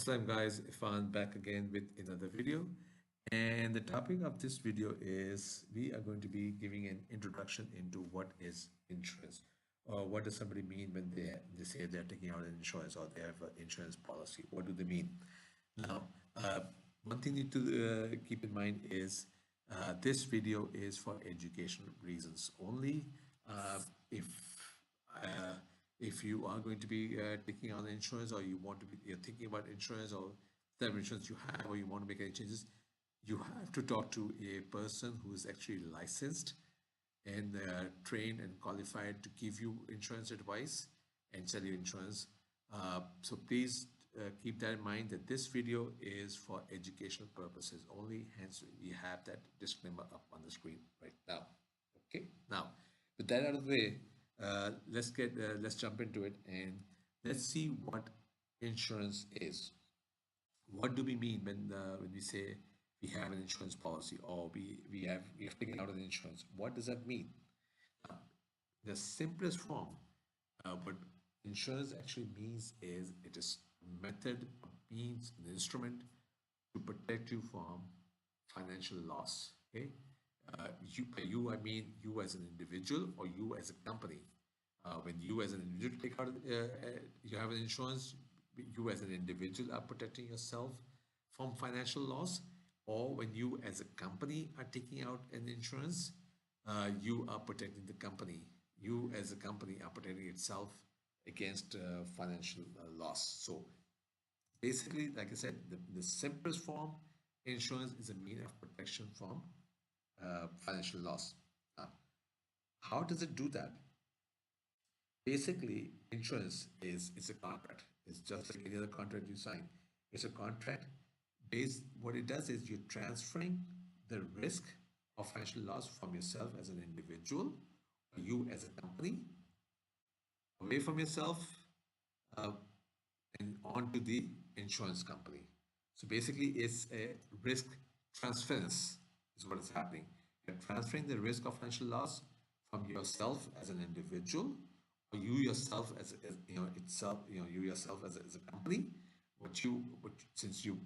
Assalamu guys, Ifan back again with another video, and the topic of this video is we are going to be giving an introduction into what is insurance, or what does somebody mean when they say they're taking out an insurance or they have an insurance policy. What do they mean? Now, one thing you need to keep in mind is this video is for educational reasons only. If if you are going to be taking on insurance, or you want to be, you're thinking about insurance, or whatever insurance you have, or you want to make any changes, you have to talk to a person who is actually licensed and trained and qualified to give you insurance advice and sell you insurance. So please keep that in mind, that this video is for educational purposes only. Hence, we have that disclaimer up on the screen right now. Okay, now with that out of the way, let's jump into it and let's see what insurance is. What do we mean when we say we have an insurance policy, or we have taken out an insurance? What does that mean? The simplest form, what insurance actually means is it is a method, a means, an instrument to protect you from financial loss. Okay, you, I mean you as an individual or you as a company. When you as an individual take out, you have an insurance, you as an individual are protecting yourself from financial loss, or when you as a company are taking out an insurance, you are protecting the company. You as a company are protecting itself against financial loss. So basically, like I said, the simplest form, insurance is a means of protection from financial loss. Now, how does it do that? Basically, insurance is a contract. It's just like any other contract you sign. It's a contract based. What it does is you're transferring the risk of financial loss from yourself as an individual, or you as a company, away from yourself and onto the insurance company. So basically, it's a risk transference is what is happening. You're transferring the risk of financial loss from yourself as an individual, or you yourself as you yourself as a company. Since you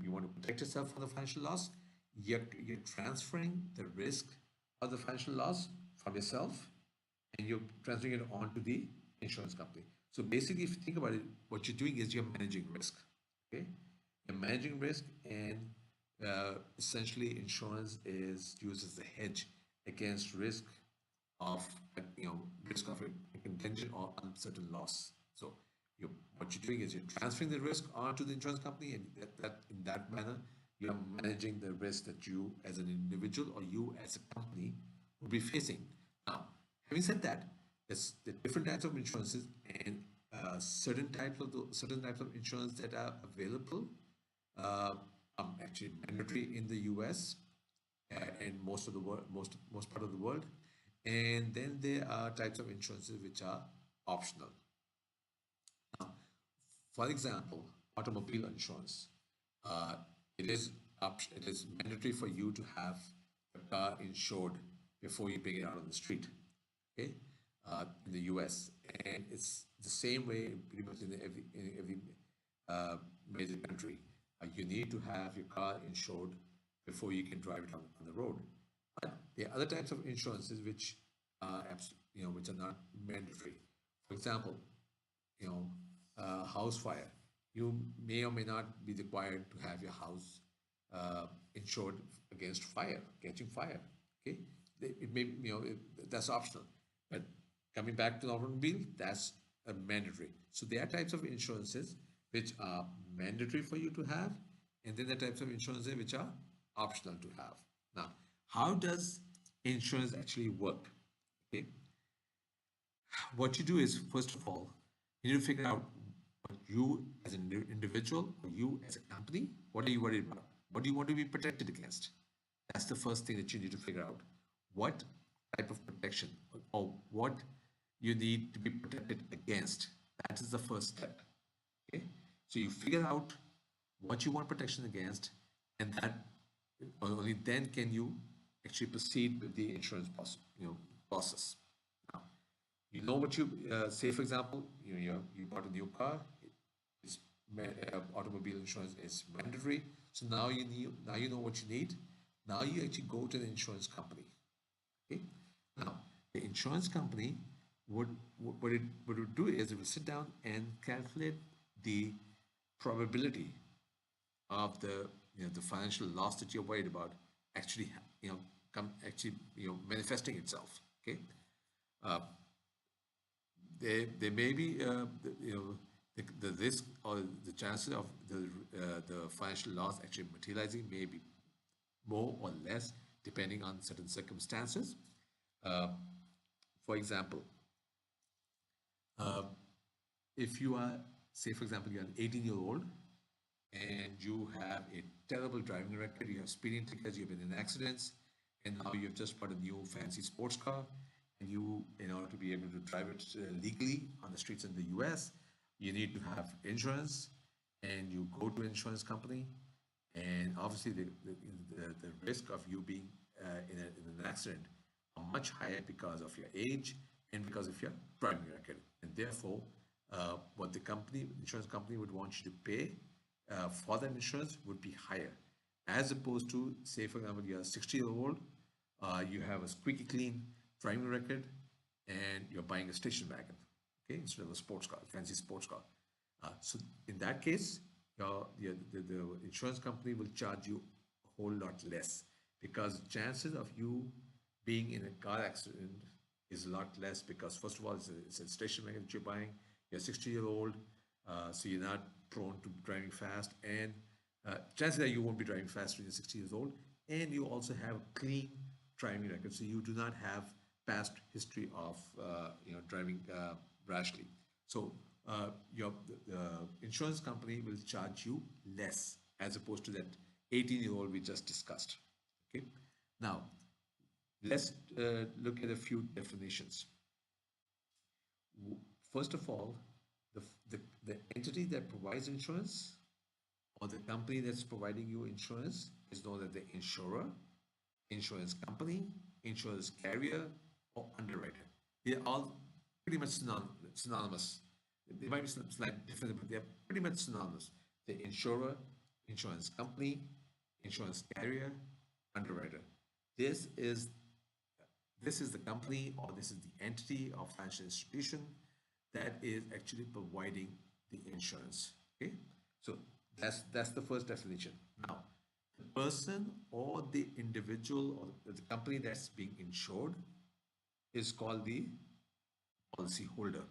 want to protect yourself from the financial loss, you're transferring the risk of the financial loss from yourself, and you're transferring it on to the insurance company. So basically, if you think about it, what you're doing is you're managing risk. Okay, you're managing risk, and essentially, insurance is used as a hedge against risk of risk of a contingent or uncertain loss. So what you're doing is you're transferring the risk onto the insurance company, and that in that manner you're managing the risk that you as an individual or you as a company will be facing. Now, having said that, there's the different types of insurances, and certain types of insurance that are available actually mandatory in the US and most of the world, most part of the world. And then there are types of insurances which are optional. Now, for example, automobile insurance. It is mandatory for you to have a car insured before you bring it out on the street. Okay, in the US, and it's the same way pretty much in every major country. You need to have your car insured before you can drive it on the road. But there are other types of insurances which are which are not mandatory. For example, house fire. You may or may not be required to have your house insured against fire, catching fire. Okay, it may that's optional. But coming back to the automobile, that's a mandatory. So there are types of insurances which are mandatory for you to have, and then the types of insurances which are optional to have. Now, how does insurance actually work? Okay, what you do is, first of all, you need to figure out what you as an individual or you as a company, what are you worried about? What do you want to be protected against? That's the first thing that you need to figure out. What type of protection, or what you need to be protected against? That is the first step. Okay, so you figure out what you want protection against, and that only then can you actually proceed with the insurance process. Now, what you say, for example, you bought a new car, it's automobile insurance is mandatory. So now you know what you need. Now you actually go to the insurance company. Okay. Now the insurance company what it would do is it will sit down and calculate the probability of the financial loss that you're worried about actually manifesting itself. Okay. Uh, there may be the risk or the chances of the financial loss actually materializing may be more or less depending on certain circumstances. Uh, for example, if you are, say for example, you're an 18-year-old and you have a terrible driving record, you have speeding tickets, you've been in accidents, and now you've just bought a new fancy sports car, and you, in order to be able to drive it legally on the streets in the US, you need to have insurance, and you go to an insurance company, and obviously the risk of you being in an accident are much higher because of your age and because of your driving record. And therefore, what the insurance company would want you to pay for that insurance would be higher, as opposed to, say, for example, you're a 60-year-old, you have a squeaky clean driving record, and you're buying a station wagon, okay, instead of a sports car, fancy sports car. So in that case, the insurance company will charge you a whole lot less because chances of you being in a car accident is a lot less because first of all, it's a station wagon that you're buying. You're 60-year-old, so you're not prone to driving fast, and chances are you won't be driving fast when you're 60 years old, and you also have a clean driving record, so you do not have past history of driving rashly. So your insurance company will charge you less as opposed to that 18-year-old we just discussed. Okay, now let's look at a few definitions. First of all, the entity that provides insurance or the company that's providing you insurance is known as the insurer, insurance company, insurance carrier, or underwriter. They're all pretty much synonymous. They might be slightly different, but they're pretty much synonymous. The insurer, insurance company, insurance carrier, underwriter. This is the company or this is the entity or financial institution that is actually providing the insurance. Okay, so that's the first definition. Now, the person or the individual or the company that's being insured is called the policy holder.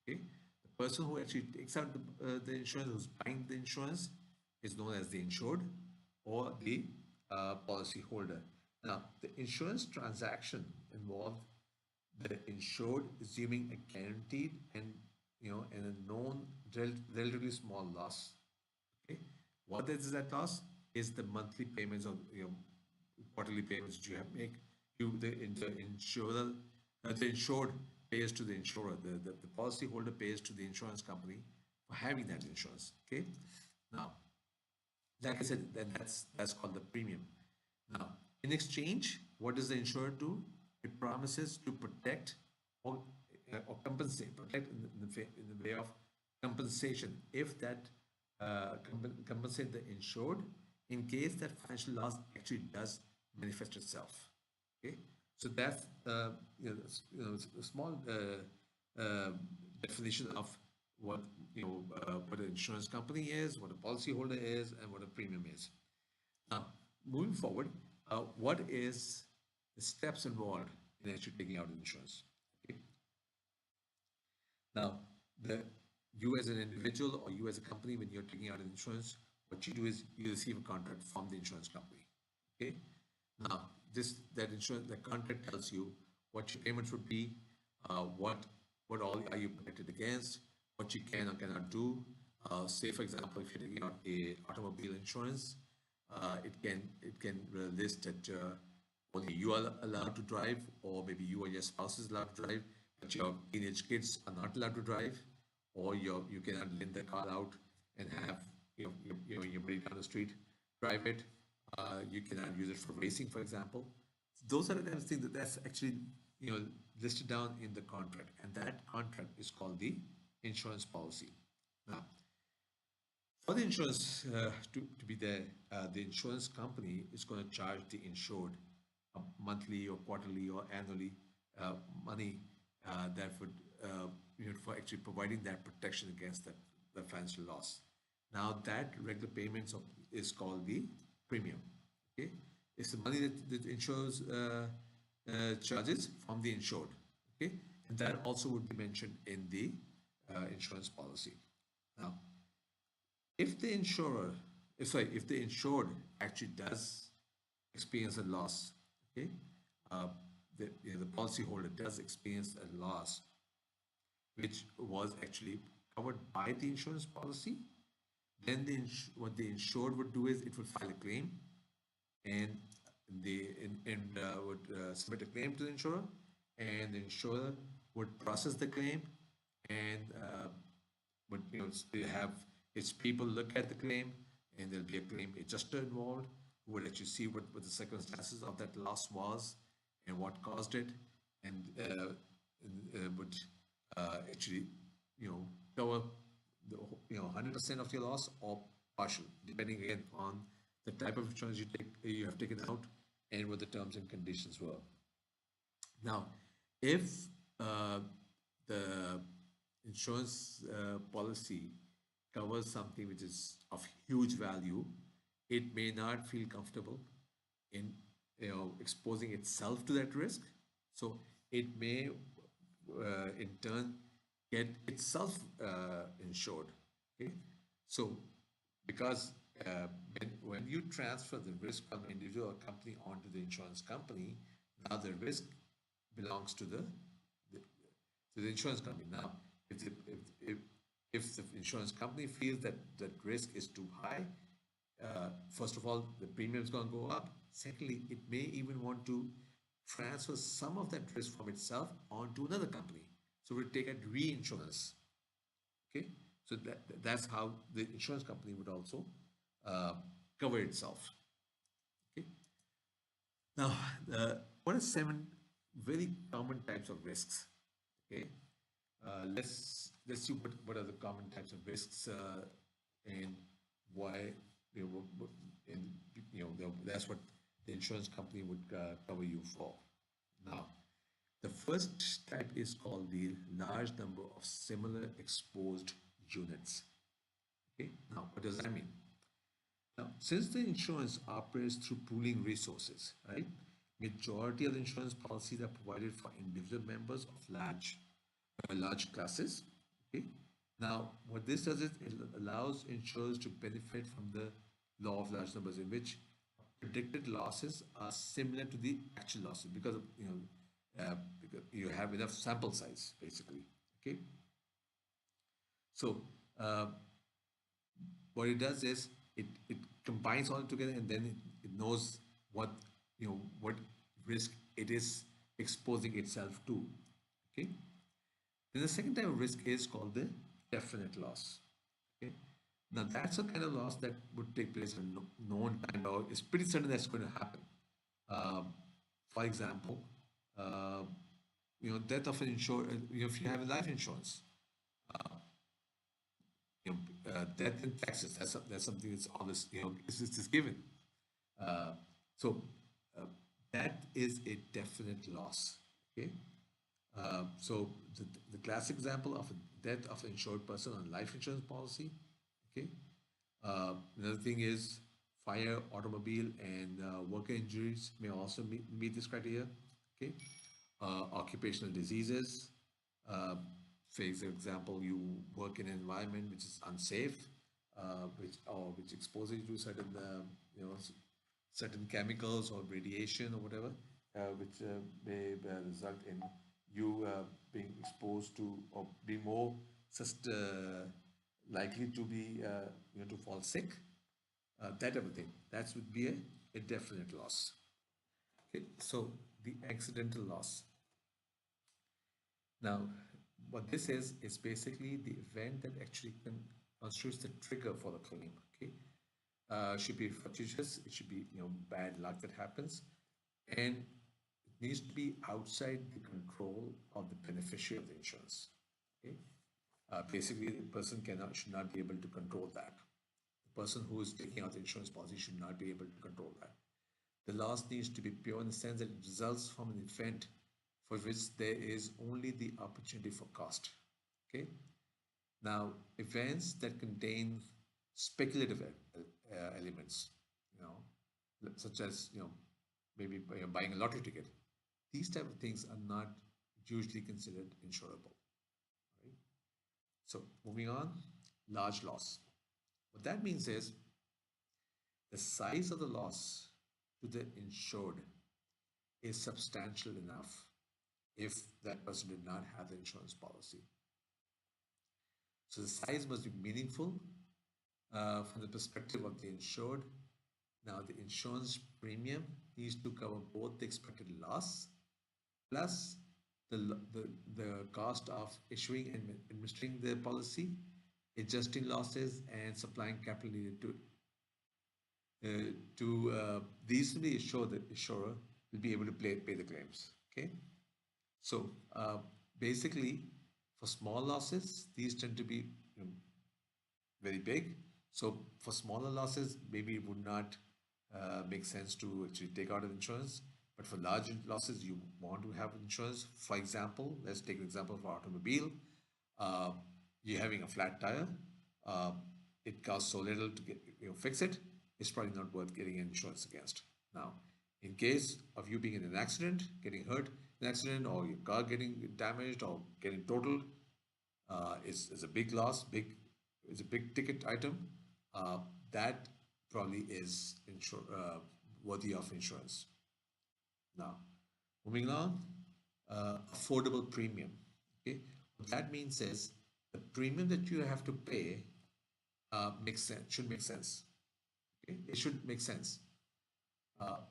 Okay, the person who actually takes out the insurance, who's buying the insurance, is known as the insured or the policy holder. Now, the insurance transaction involved the insured assuming a guaranteed and a known relatively small loss. Okay, what is that loss? Is the monthly payments or quarterly payments that you have make. The insured pays to the insurer. The policy holder pays to the insurance company for having that insurance. Okay, now, like I said, then that's called the premium. Now, in exchange, what does the insurer do? It promises to protect or compensate, protect in the way of compensation if that compensate the insured in case that financial loss actually does manifest itself. Okay, so that's a small definition of what what an insurance company is, what a policyholder is, and what a premium is. Now, moving forward, what is the steps involved in actually taking out insurance? Okay. Now, you as an individual or you as a company, when you're taking out insurance, what you do is you receive a contract from the insurance company. Okay. Now, that contract tells you what your payments would be, what all are you protected against, what you can or cannot do. Say, for example, if you're taking out a automobile insurance, it can list that only you are allowed to drive, or maybe you or your spouse is allowed to drive, but your teenage kids are not allowed to drive, or you cannot lend the car out and have your buddy down the street drive it. You cannot use it for racing, for example. Those are the kinds of things that's actually listed down in the contract, and that contract is called the insurance policy. Now, For the insurance to be there, the insurance company is going to charge the insured monthly or quarterly or annually money that would for actually providing that protection against the financial loss. Now that regular payments is called the premium. Okay, it's the money that the insurers charges from the insured. Okay, and that also would be mentioned in the insurance policy. Now, if the insurer, if the insured actually does experience a loss, okay, uh, the policyholder does experience a loss, which was actually covered by the insurance policy, then what the insured would do is it would file a claim, and would submit a claim to the insurer, and the insurer would process the claim, and would they have its people look at the claim, and there'll be a claim adjuster involved who would actually see what the circumstances of that loss was and what caused it, and would actually cover the 100% of your loss or partial, depending again on the type of insurance you have taken out and what the terms and conditions were. Now, if the insurance policy covers something which is of huge value, it may not feel comfortable in exposing itself to that risk. So it may in turn get itself insured. Okay, so because when you transfer the risk from individual or company onto the insurance company, now the risk belongs to the insurance company. Now, if the insurance company feels that that risk is too high, first of all, the premium is going to go up. Secondly, it may even want to transfer some of that risk from itself onto another company. So we'll take a reinsurance. Okay, so that's how the insurance company would also cover itself. Okay, now what are 7 very common types of risks? Okay, let's see what are the common types of risks and why and that's what the insurance company would cover you for. Now, the first type is called the large number of similar exposed units. Okay, now what does that mean? Now, since the insurance operates through pooling resources, right? Majority of the insurance policies are provided for individual members of large classes. Okay. Now, what this does is it allows insurers to benefit from the law of large numbers, in which predicted losses are similar to the actual losses because of, because you have enough sample size, basically. Okay. So what it does is it combines all together, and then it knows what what risk it is exposing itself to. Okay. Then the second type of risk is called the definite loss. Okay. Now that's a kind of loss that would take place in known time, or it's pretty certain that's going to happen. For example, death of an insured. If you have a life insurance, death in taxes. That's something that's always it's given. Uh, so that is a definite loss. Okay. So the classic example of a death of an insured person on life insurance policy. Okay. Another thing is fire, automobile, and worker injuries may also meet this criteria. Okay. Occupational diseases. For example, you work in an environment which is unsafe, which exposes you to certain certain chemicals or radiation or whatever, which may result in you being exposed to or be more likely to be to fall sick, that type of thing. That would be a definite loss. Okay, so the accidental loss. Now, what this is basically the event that actually constitutes the trigger for the claim. Okay, should be fortuitous. It should be bad luck that happens, and it needs to be outside the control of the beneficiary of the insurance. Okay, basically the person should not be able to control that. The person who is taking out the insurance policy should not be able to control that. The loss needs to be pure in the sense that it results from an event for which there is only the opportunity for cost. Okay. Now, events that contain speculative elements, you know, such as maybe buying a lottery ticket, these type of things are not usually considered insurable. Right? So, moving on, large loss. What that means is the size of the loss to the insured is substantial enough if that person did not have the insurance policy. So the size must be meaningful from the perspective of the insured. Now the insurance premium needs to cover both the expected loss plus the cost of issuing and administering the policy, adjusting losses, and supplying capital needed to reasonably assure the insurer will be able to pay the claims. Okay, so basically, for small losses, these tend to be very big. So for smaller losses, maybe it would not make sense to actually take out an insurance. But for large losses, you want to have insurance. For example, let's take an example of automobile. Uh, you're having a flat tire. Uh, it costs so little to fix it. It's probably not worth getting insurance against. Now, in case of you being in an accident, getting hurt in an accident, or your car getting damaged or getting totaled, is a big loss. It's a big ticket item. That probably is worthy of insurance. Now, moving on, affordable premium. Okay, what that means is the premium that you have to pay makes sense. Should make sense. Okay, it should make sense.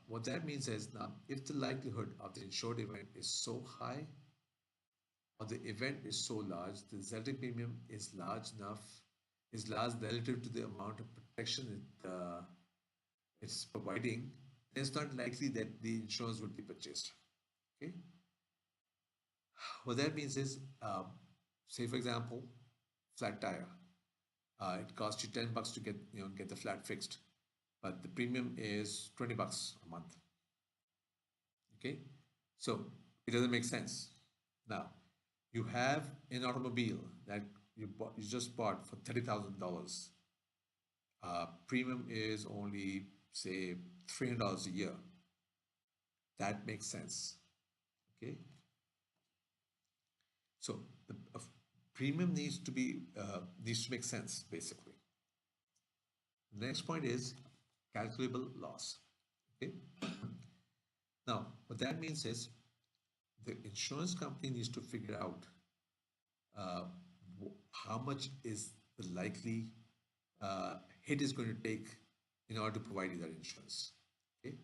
What that means is now, if the likelihood of the insured event is so high, or the event is so large, the resulting premium is large relative to the amount of protection it's providing, then it's not likely that the insurance would be purchased. Okay. What that means is, say for example, flat tire. It costs you $10 to get the flat fixed, but the premium is $20 a month. Okay, so it doesn't make sense. Now, you have an automobile that you just bought for $30,000. Premium is only say $300 a year. That makes sense. Okay, so the premium needs to make sense basically. The next point is calculable loss. Okay, now what that means is the insurance company needs to figure out how much is the likely hit is going to take in order to provide you that insurance. Okay.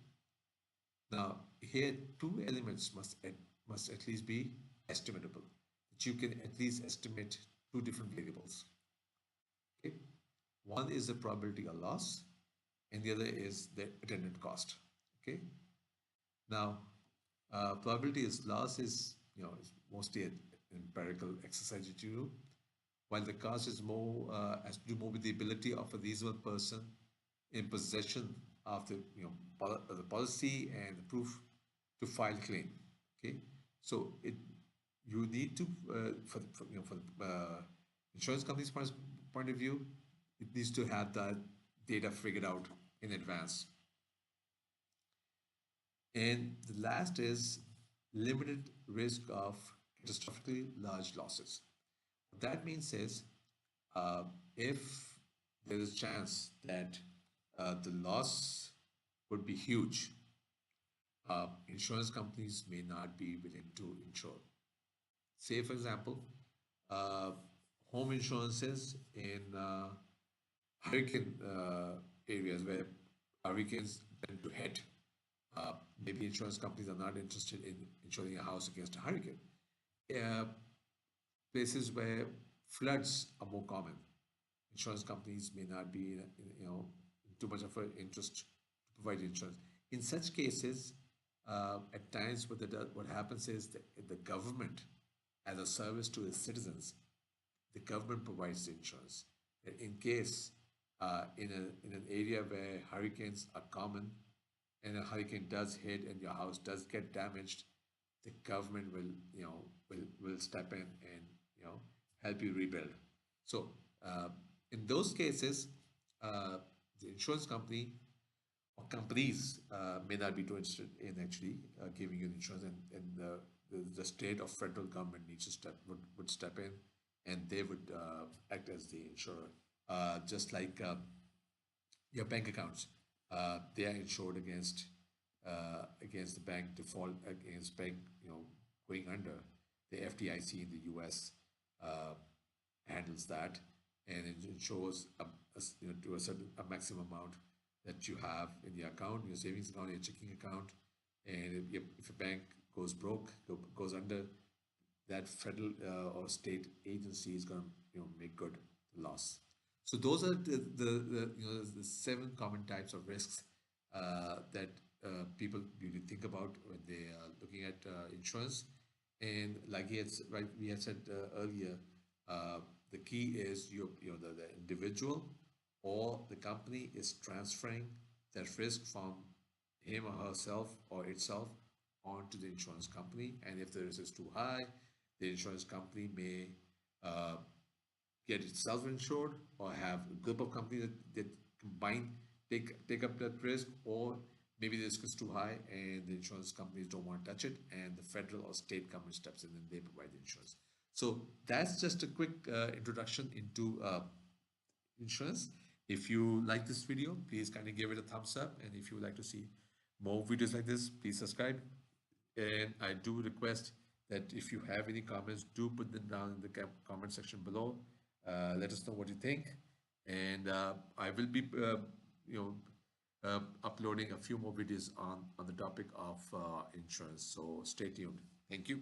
Now here two elements must at least be estimatable. That you can at least estimate two different variables. Okay. One is the probability of loss, and the other is the attendant cost. Okay. Now, probability is loss is is mostly an empirical exercise that you do, while the cost is more has to do more with the ability of a reasonable person in possession of the policy and the proof to file claim. Okay, so you need to for the insurance company's point of view, it needs to have that data figured out in advance. And the last is limited risk of catastrophically large losses. What that means is if there is a chance that the loss would be huge, insurance companies may not be willing to insure. Say, for example, home insurances in hurricane areas where hurricanes tend to hit. Maybe insurance companies are not interested in insuring a house against a hurricane. Places where floods are more common, insurance companies may not be too much of an interest to provide insurance. In such cases, at times what happens is the government, as a service to its citizens, the government provides the insurance. In case in an area where hurricanes are common, and a hurricane does hit and your house does get damaged, the government will, will step in and, help you rebuild. So in those cases, the insurance company or companies may not be too interested in actually giving you the insurance, and the state or federal government needs to would step in, and they would act as the insurer, just like your bank accounts. They are insured against the bank default, against bank, going under. The FDIC in the US handles that, and it ensures to a certain a maximum amount that you have in your account, your savings account, your checking account, and if a bank goes broke, goes under, that federal or state agency is going to, make good the loss. So those are the 7 common types of risks that people usually think about when they are looking at insurance. And like we had said earlier, the key is the individual or the company is transferring that risk from him or herself or itself onto the insurance company. And if the risk is too high, the insurance company may get itself insured or have a group of companies that combine take up that risk, or maybe the risk is too high and the insurance companies don't want to touch it, and the federal or state government steps in and they provide the insurance. So that's just a quick introduction into insurance. If you like this video, please kindly give it a thumbs up, and if you would like to see more videos like this, please subscribe. And I do request that if you have any comments, do put them down in the comment section below. Let us know what you think, and I will be uploading a few more videos on the topic of insurance. So stay tuned. Thank you.